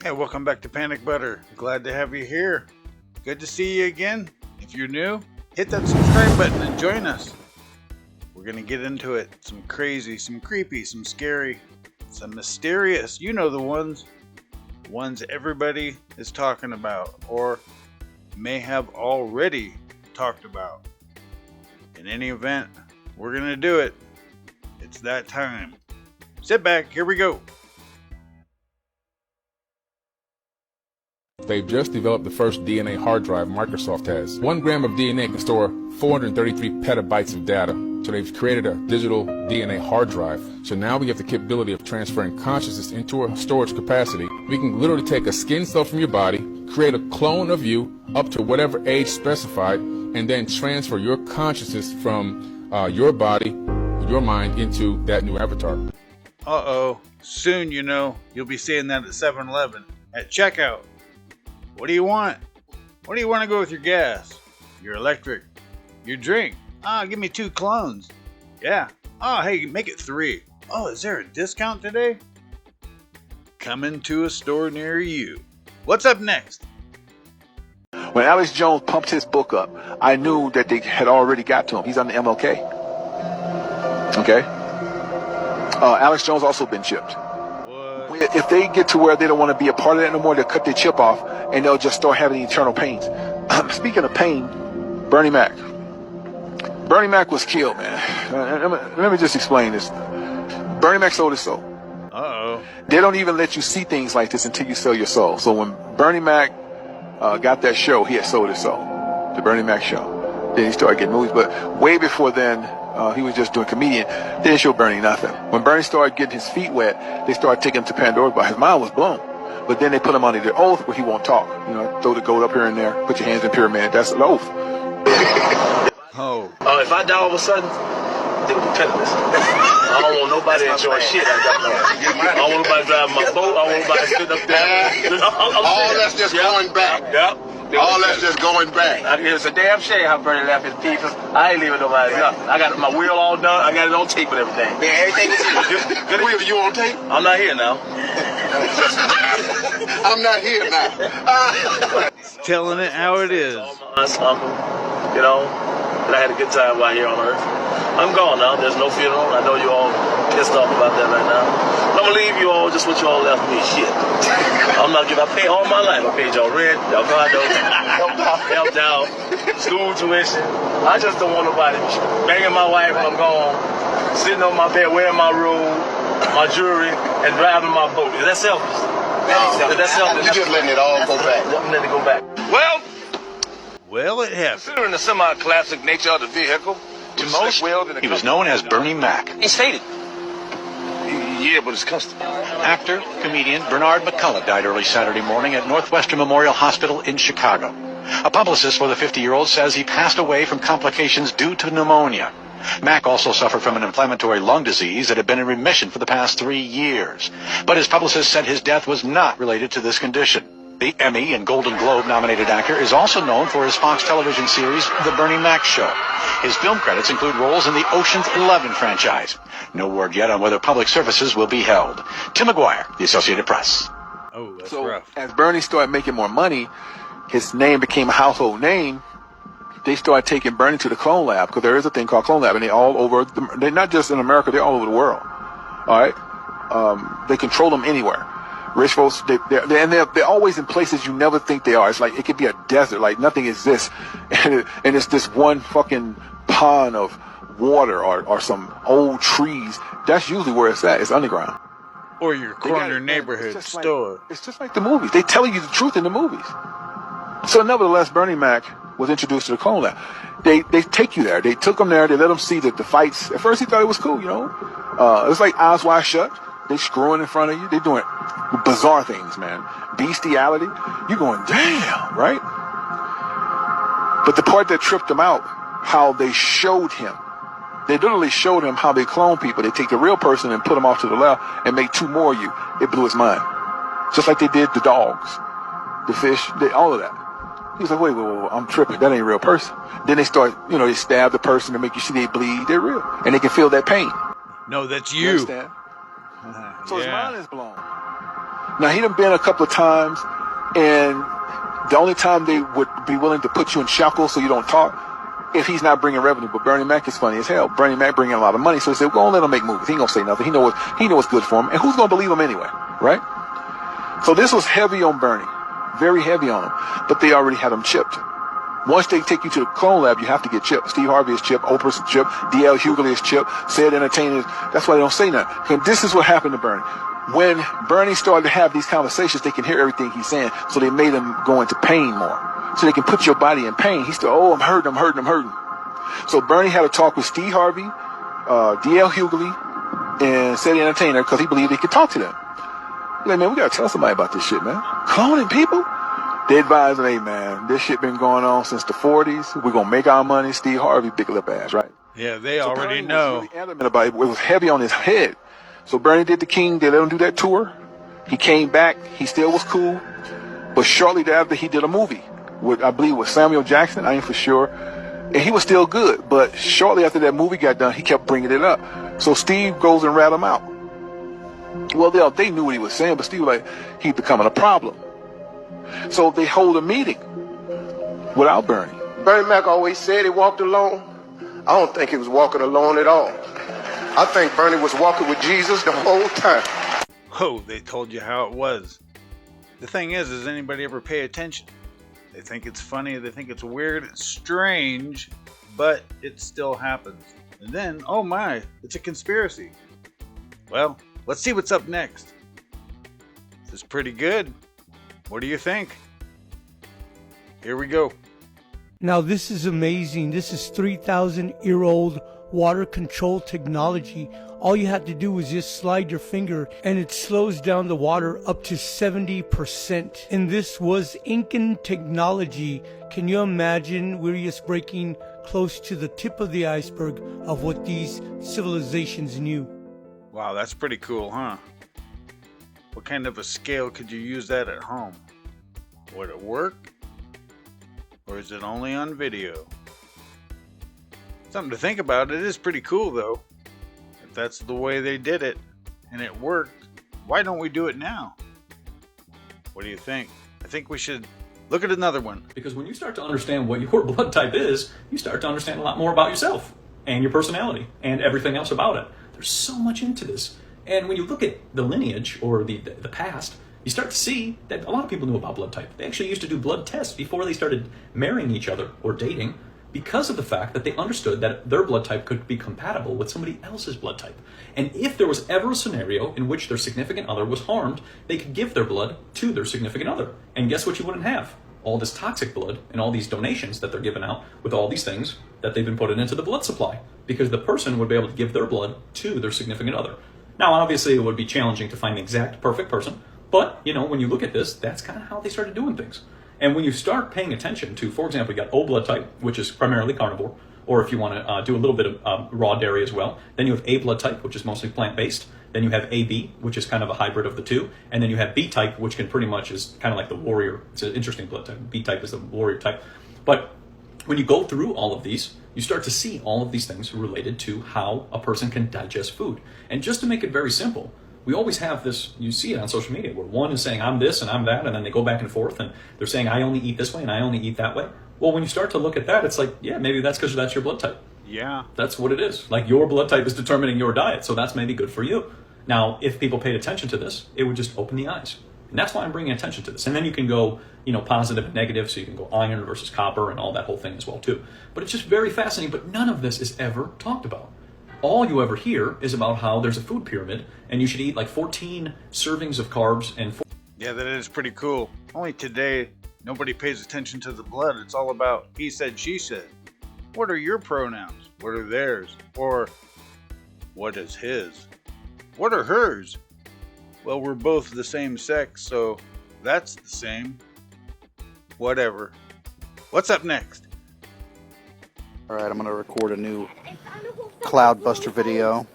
Hey, welcome back to Panic Butter. Glad to have you here. Good to see you again. If you're new, hit that subscribe button and join us. We're gonna get into it. Some crazy, some creepy, some scary, some mysterious. You know the ones everybody is talking about or may have already talked about. In any event, we're gonna do it. It's that time. Sit back, here we go. They've just developed the first DNA hard drive Microsoft has. 1 gram of DNA can store 433 petabytes of data. So they've created a digital DNA hard drive. So now we have the capability of transferring consciousness into a storage capacity. We can literally take a skin cell from your body, create a clone of you up to whatever age specified, and then transfer your consciousness from your body, your mind, into that new avatar. Uh-oh. Soon, you'll be seeing that at 7-Eleven at checkout. What do you want? What do you want to go with your gas? Your electric? Your drink? Give me 2 clones. Yeah. Hey, make it 3. Is there a discount today? Coming to a store near you. What's up next? When Alex Jones pumped his book up, I knew that they had already got to him. He's on the MLK. Okay? Alex Jones also been chipped. If they get to where they don't want to be a part of that no more, they'll cut their chip off and they'll just start having eternal pains. Speaking of pain, Bernie Mac. Bernie Mac was killed, man. Let me just explain this. Bernie Mac sold his soul. Uh-oh. They don't even let you see things like this until you sell your soul. So when Bernie Mac got that show, he had sold his soul. The Bernie Mac show. Then he started getting movies. But way before then, he was just doing comedian. They didn't show Bernie nothing. When Bernie started getting his feet wet, they started taking him to Pandora's box. His mind was blown. But then they put him under the oath where he won't talk. Throw the goat up here and there, put your hands in pyramid. That's an oath. If I die all of a sudden, they will be penniless. I don't want nobody to enjoy shit. I don't want nobody driving my boat. I don't want nobody sitting up there. All that's just going back. Yep. All that's just going back. It's a damn shame how Bernie left his people. I ain't leaving nobody nothing. I got my wheel all done. I got it on tape and everything. Man, everything is here. Wheel, you on tape? I'm not here now. I'm not here now. Telling it how it is. But I had a good time while here on Earth. I'm gone now. There's no funeral. I know you all pissed off about that right now. But I'm gonna leave you all just what you all left me. Shit. I'm not giving. I paid all my life. I paid y'all rent, y'all condo, helped out, school tuition. I just don't want nobody banging my wife when I'm gone, sitting on my bed, wearing my robe, my jewelry, and driving my boat. Is that selfish? That's selfish. You're just letting it all go back. I'm letting it go back. Well, it happened. Considering the semi-classic nature of the vehicle, he was known as Bernie Mac. He's faded. Yeah, but it's custom. Actor, comedian Bernard McCullough died early Saturday morning at Northwestern Memorial Hospital in Chicago. A publicist for the 50-year-old says he passed away from complications due to pneumonia. Mac also suffered from an inflammatory lung disease that had been in remission for the past 3 years. But his publicist said his death was not related to this condition. The Emmy and Golden Globe nominated actor is also known for his Fox television series, The Bernie Mac Show. His film credits include roles in the Ocean's 11 franchise. No word yet on whether public services will be held. Tim McGuire, The Associated Press. Oh, that's So rough. as Bernie started making more money, his name became a household name. They started taking Bernie to the clone lab, because there is a thing called clone lab, and they're all over. They're not just in America; they're all over the world. All right, they control them anywhere. Rich folks, they're always in places you never think they are. It's like it could be a desert, like nothing exists, and it's this one fucking pond of water or some old trees. That's usually where it's at. It's underground. Or your corner neighborhood store. It's just like the movies. They tell you the truth in the movies. So nevertheless, Bernie Mac was introduced to the clone lab. They take you there. They took him there. They let him see the fights. At first he thought it was cool, It was like Eyes Wide Shut. They screwing in front of you. They doing bizarre things, man. Bestiality. You're going, damn, right? But the part that tripped him out, how they showed him. They literally showed him how they clone people. They take the real person and put them off to the left and make 2 more of you. It blew his mind. Just like they did the dogs, the fish, all of that. He was like, wait, I'm tripping. That ain't a real person. Then they start, they stab the person to make you see they bleed. They're real. And they can feel that pain. No, that's You you. understand? So his Yeah. mind is blown. Now, he done been a couple of times, and the only time they would be willing to put you in shackles so you don't talk, if he's not bringing revenue. But Bernie Mac is funny as hell. Bernie Mac bringing a lot of money, so he said, "Go on, let him make movies. He ain't gonna say nothing. He know what's good for him, and who's gonna believe him anyway, right?" So this was heavy on Bernie, very heavy on him. But they already had him chipped. Once they take you to the clone lab, you have to get chipped. Steve Harvey is chipped, Oprah's chipped, D.L. Hughley is chipped, Said Entertainers. That's why they don't say nothing. And this is what happened to Bernie. When Bernie started to have these conversations, they can hear everything he's saying, so they made him go into pain more. So they can put your body in pain. He said, "Oh, I'm hurting. So Bernie had a talk with Steve Harvey, D.L. Hughley, and Said Entertainer, because he believed he could talk to them. He's like, "Man, we got to tell somebody about this shit, man. Cloning people?" They advised him, "Hey, man, this shit been going on since the 40s. We're going to make our money." Steve Harvey, big lip ass, right? Yeah, they So already Bernie know. was really adamant about it. It was heavy on his head. So Bernie did the King. They let him do that tour. He came back. He still was cool. But shortly thereafter, he did a movie with, I believe, with Samuel Jackson. I ain't for sure. And he was still good. But shortly after that movie got done, he kept bringing it up. So Steve goes and rat him out. Well, they knew what he was saying, but Steve was like, he's becoming a problem. So they hold a meeting without Bernie. Bernie Mac always said he walked alone. I don't think he was walking alone at all. I think Bernie was walking with Jesus the whole time. Oh, they told you how it was. The thing is, does anybody ever pay attention? They think it's funny, they think it's weird, it's strange, but it still happens. And then, oh my, it's a conspiracy. Well, let's see what's up next. This is pretty good. What do you think? Here we go. Now this is amazing. This is 3,000-year-old water control technology. All you have to do is just slide your finger and it slows down the water up to 70%. And this was Incan technology. Can you imagine? We're just breaking close to the tip of the iceberg of what these civilizations knew. Wow, that's pretty cool, huh? What kind of a scale could you use that at home? Would it work? Or is it only on video? Something to think about. It is pretty cool though. If that's the way they did it and it worked, why don't we do it now? What do you think? I think we should look at another one. Because when you start to understand what your blood type is, you start to understand a lot more about yourself and your personality and everything else about it. There's so much into this. And when you look at the lineage or the past, you start to see that a lot of people knew about blood type. They actually used to do blood tests before they started marrying each other or dating, because of the fact that they understood that their blood type could be compatible with somebody else's blood type. And if there was ever a scenario in which their significant other was harmed, they could give their blood to their significant other. And guess what you wouldn't have? All this toxic blood and all these donations that they're giving out with all these things that they've been putting into the blood supply, because the person would be able to give their blood to their significant other. Now, obviously, it would be challenging to find the exact perfect person, but, you know, when you look at this, that's kind of how they started doing things. And when you start paying attention to, for example, you got O blood type, which is primarily carnivore, or if you want to do a little bit of raw dairy as well, then you have A blood type, which is mostly plant-based, then you have AB, which is kind of a hybrid of the two, and then you have B type, which can pretty much is kind of like the warrior. It's an interesting blood type. B type is the warrior type. But when you go through all of these, you start to see all of these things related to how a person can digest food. And just to make it very simple, we always have this, you see it on social media, where one is saying, I'm this and I'm that, and then they go back and forth, and they're saying, I only eat this way and I only eat that way. Well, when you start to look at that, it's like, yeah, maybe that's because that's your blood type. Yeah. That's what it is. Like, your blood type is determining your diet, so that's maybe good for you. Now, if people paid attention to this, it would just open the eyes. And that's why I'm bringing attention to this. And then you can go, you know, positive and negative, so you can go iron versus copper and all that whole thing as well, too. But it's just very fascinating, but none of this is ever talked about. All you ever hear is about how there's a food pyramid, and you should eat like 14 servings of carbs and... Yeah, that is pretty cool. Only today, nobody pays attention to the blood. It's all about he said, she said. What are your pronouns? What are theirs? Or what is his? What are hers? Well, we're both the same sex, so that's the same. Whatever. What's up next? Alright, I'm going to record a new Cloudbuster video.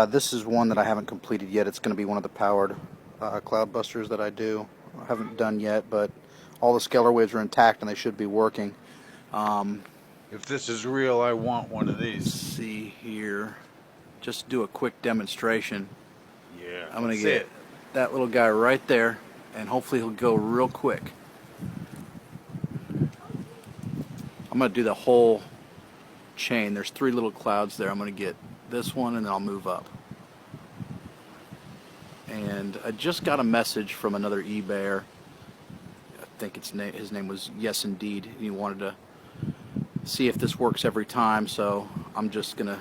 This is one that I haven't completed yet. It's going to be one of the powered Cloudbusters that I do. I haven't done yet, but all the scalar waves are intact and they should be working. If this is real, I want one of these. Let's see here. Just do a quick demonstration. Yeah, I'm going to that's get it. that little guy right there, and hopefully he'll go real quick. I'm going to do the whole chain. There's 3 little clouds there. I'm going to get this one and then I'll move up. And I just got a message from another eBayer. I think his name was Yes Indeed. He wanted to see if this works every time, so I'm just going to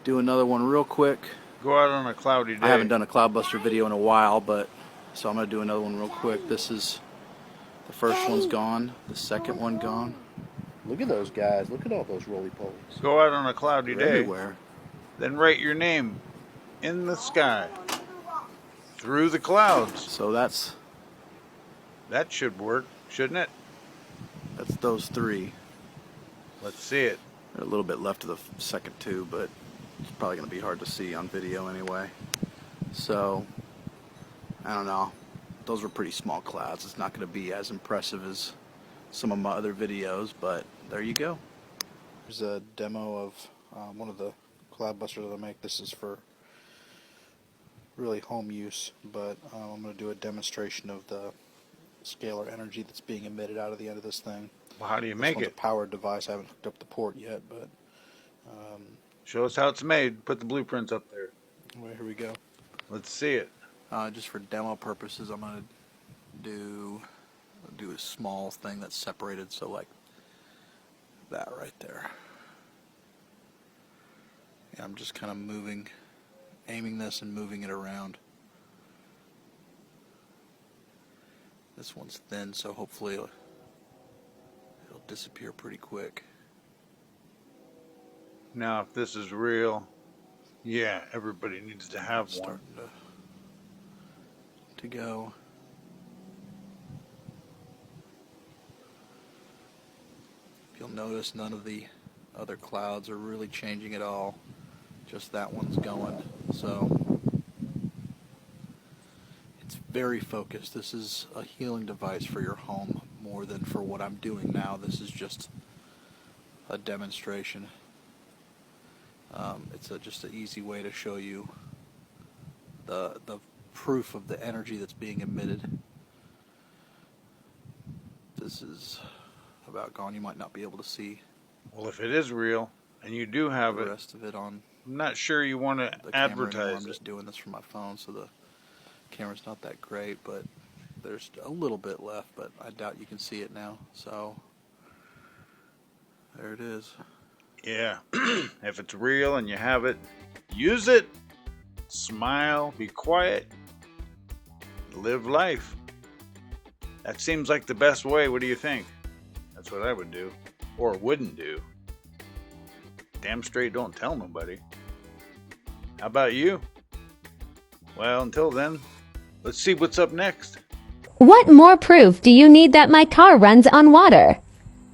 do another one real quick. Go out on a cloudy day. I haven't done a Cloudbuster video in a while, so I'm going to do another one real quick. This is, the first one's gone, the second one gone. Look at those guys. Look at all those roly-polies. Go out on a cloudy They're day. everywhere. Then write your name in the sky through the clouds. So that should work, shouldn't it? That's those 3. Let's see it. There's a little bit left of the second 2, but it's probably going to be hard to see on video anyway. So, I don't know. Those were pretty small clouds. It's not going to be as impressive as some of my other videos, but there you go. Here's a demo of one of the Cloudbusters that I make. This is for really home use, but I'm going to do a demonstration of the scalar energy that's being emitted out of the end of this thing. Well, how do you make This one's it? a powered device. I haven't hooked up the port yet, but Show us how it's made. Put the blueprints up there. well, here we go. Let's see it. Just for demo purposes, I'm going to do a small thing that's separated, so like that right there. And I'm just kind of aiming this and moving it around. This one's thin, so hopefully it'll disappear pretty quick. Now, if this is real, yeah, everybody needs to have one. Starting to go. If you'll notice, none of the other clouds are really changing at all. Just that one's going. So it's very focused. This is a healing device for your home more than for what I'm doing now. This is just a demonstration. It's just an easy way to show you the proof of the energy that's being emitted. This is about gone. You might not be able to see Well, if it is real and you do have the it, rest of it on I'm not sure you want to the camera anymore. advertise I'm it. just doing this from my phone, so the camera's not that great, but there's a little bit left, but I doubt you can see it now. So there it is. Yeah, if it's real and you have it, use it. Smile, be quiet, live life. That seems like the best way. What do you think? That's what I would do, or wouldn't do. Damn straight don't tell nobody. How about you? Well, until then, let's see what's up next. What more proof do you need that my car runs on water?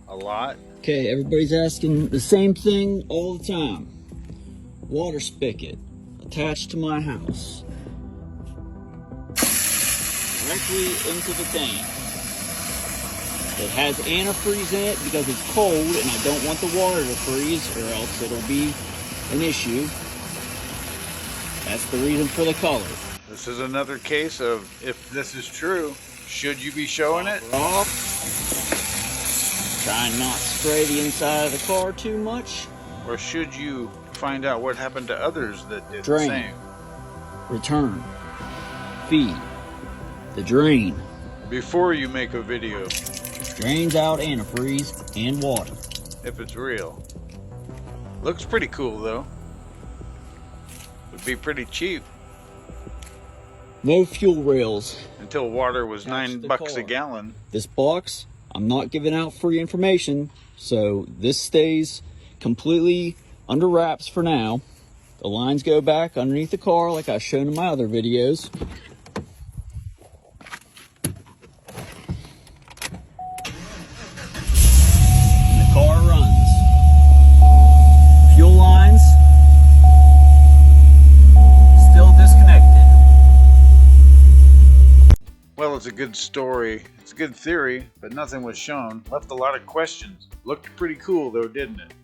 A lot. Okay, everybody's asking the same thing all the time. Water spigot attached to my house. Directly into the tank. It has antifreeze in it because it's cold and I don't want the water to freeze or else it'll be an issue. That's the reason for the color. This is another case of, if this is true, should you be showing it? Off. Try and not spray the inside of the car too much. Or should you find out what happened to others that did Drain. the same? Return. Feed. The drain. Before you make a video, Drains out antifreeze and water. if it's real. Looks pretty cool though. Would be pretty cheap No fuel rails. until water was Attached to the $9 a car. gallon. This box, I'm not giving out free information, so this stays completely under wraps for now. The lines go back underneath the car like I've shown in my other videos. And the car runs. Fuel lines still disconnected. Well, it's a good story. It's a good theory, but nothing was shown. Left a lot of questions. Looked pretty cool though, didn't it?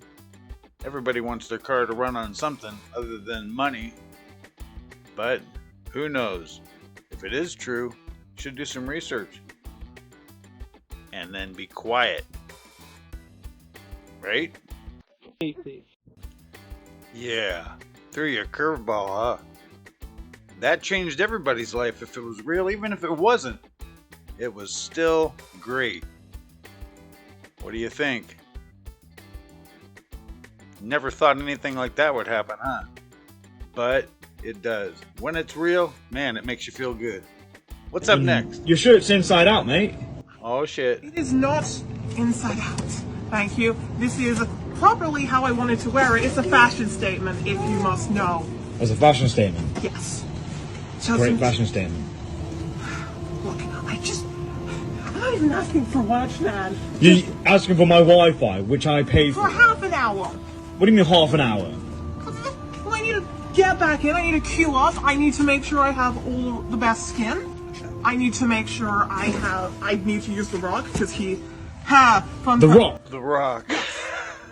Everybody wants their car to run on something other than money. But who knows? If it is true, you should do some research. And then be quiet. Right? Yeah. Threw you a curveball, huh? That changed everybody's life if it was real. Even if it wasn't, it was still great. What do you think? Never thought anything like that would happen, huh? But it does. When it's real, man, it makes you feel good. What's up next? Your shirt's inside out, mate. Oh, shit. It is not inside out. Thank you. This is properly how I wanted to wear it. It's a fashion statement, if you must know. As a fashion statement? Yes. Great fashion statement. Look, I'm not even asking for much, man. You're asking for my Wi-Fi, which I pay for. For half an hour. What do you mean half an hour? Well, I need to get back in. I need to queue up. I need to make sure I have all the best skin. I need to make sure I need to use The Rock, because he... The Rock? The Rock.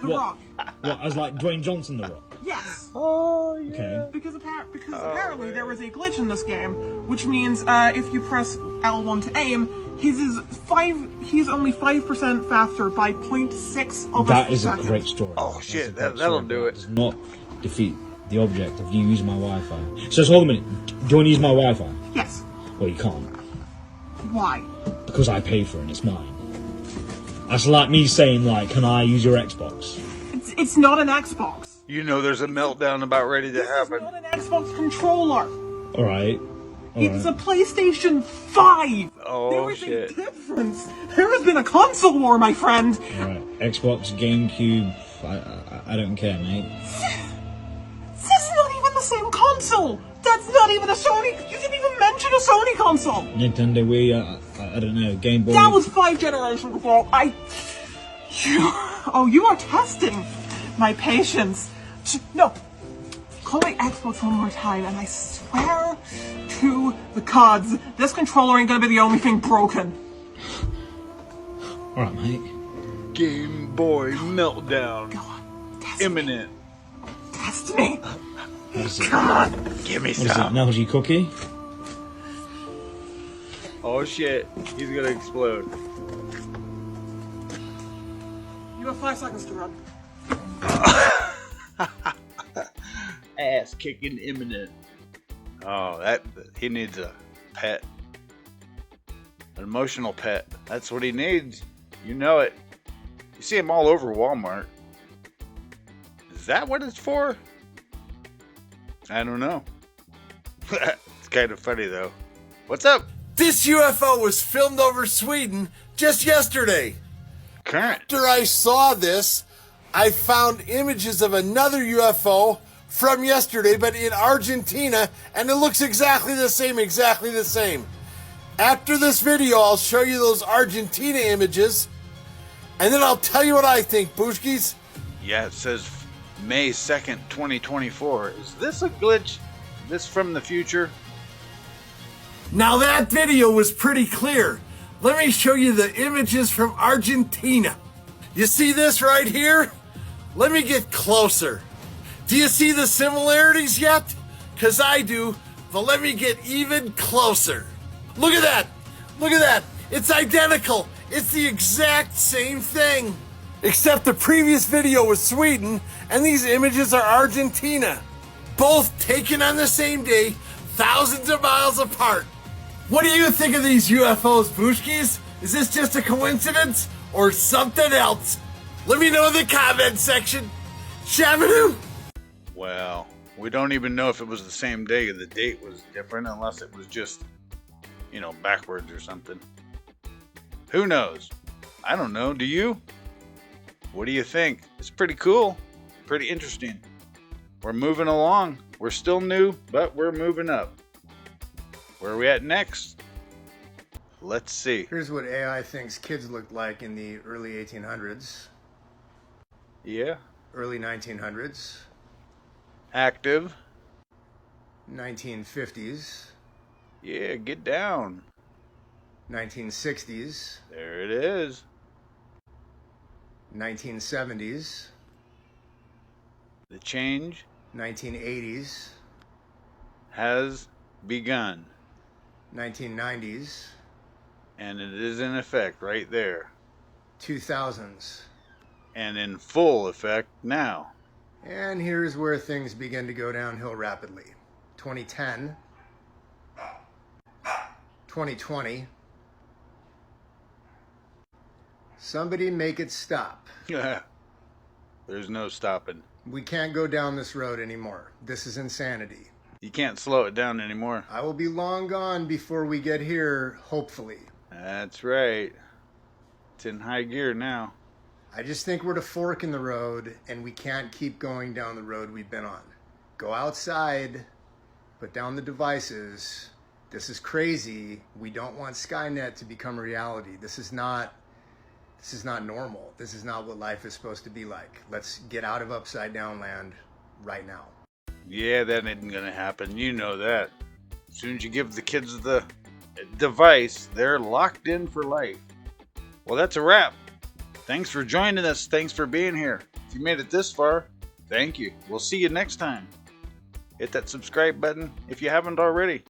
The Rock. What, as like Dwayne Johnson The Rock? Yes. Oh, yeah. Okay. Because apparently there was a glitch in this game, which means if you press L1 to aim, he's only 5% faster by 0.6 of a That is a second. great story. Oh, shit. That'll do it. Does not defeat the object of you using my Wi-Fi. So hold a minute. Do you want to use my Wi-Fi? Yes. Well, you can't. Why? Because I pay for it and it's mine. That's like me saying, like, can I use your Xbox? It's not an Xbox. You know there's a meltdown about ready to happen. It's not an Xbox controller. Alright. It's a PlayStation 5. Oh, there is shit. a difference. There has been a console war, my friend. Alright. Xbox, GameCube, I don't care, mate. This is not even the same console. That's not even a Sony. You didn't even mention a Sony console. Nintendo Wii, I don't know, Game Boy. That was 5 generations ago. You are testing my patience. No. Call my Xbox one more time, and I swear to the gods, this controller ain't gonna be the only thing broken. Alright, mate. Game Boy meltdown. Go on. Test Imminent. Me. Test me. Come on. Give me What is it, some. Melty Cookie? Oh, shit. He's gonna explode. You have 5 seconds to run. Ass kicking imminent. Oh, he needs a pet. An emotional pet. That's what he needs. You know it. You see him all over Walmart. Is that what it's for? I don't know. It's kind of funny though. What's up? This UFO was filmed over Sweden just yesterday. Current. After I saw this, I found images of another UFO from yesterday, but in Argentina, and it looks exactly the same. After this video, I'll show you those Argentina images, and then I'll tell you what I think, Booshkis. Yeah, it says May 2nd, 2024. Is this a glitch? This from the future? Now that video was pretty clear. Let me show you the images from Argentina. You see this right here? Let me get closer. Do you see the similarities yet? 'Cause I do, but let me get even closer. Look at that! Look at that! It's identical! It's the exact same thing! Except the previous video was Sweden, and these images are Argentina. Both taken on the same day, thousands of miles apart. What do you think of these UFOs, Booshkis? Is this just a coincidence, or something else? Let me know in the comment section. Shabadoo! Well, we don't even know if it was the same day. The date was different, unless it was just, backwards or something. Who knows? I don't know. Do you? What do you think? It's pretty cool. Pretty interesting. We're moving along. We're still new, but we're moving up. Where are we at next? Let's see. Here's what AI thinks kids looked like in the early 1800s. Yeah. Early 1900s. Active. 1950s. Yeah, get down. 1960s. There it is. 1970s. The change 1980s. has begun. 1990s. And it is in effect right there. 2000s. And in full effect now. And here's where things begin to go downhill rapidly. 2010. 2020. Somebody make it stop. There's no stopping. We can't go down this road anymore. This is insanity. You can't slow it down anymore. I will be long gone before we get here, hopefully. That's right. It's in high gear now. I just think we're at a fork in the road, and we can't keep going down the road we've been on. Go outside, put down the devices. This is crazy. We don't want Skynet to become a reality. This is not normal. This is not what life is supposed to be like. Let's get out of upside down land right now. Yeah, that isn't gonna happen. You know that. As soon as you give the kids the device, they're locked in for life. Well, that's a wrap. Thanks for joining us. Thanks for being here. If you made it this far, thank you. We'll see you next time. Hit that subscribe button if you haven't already.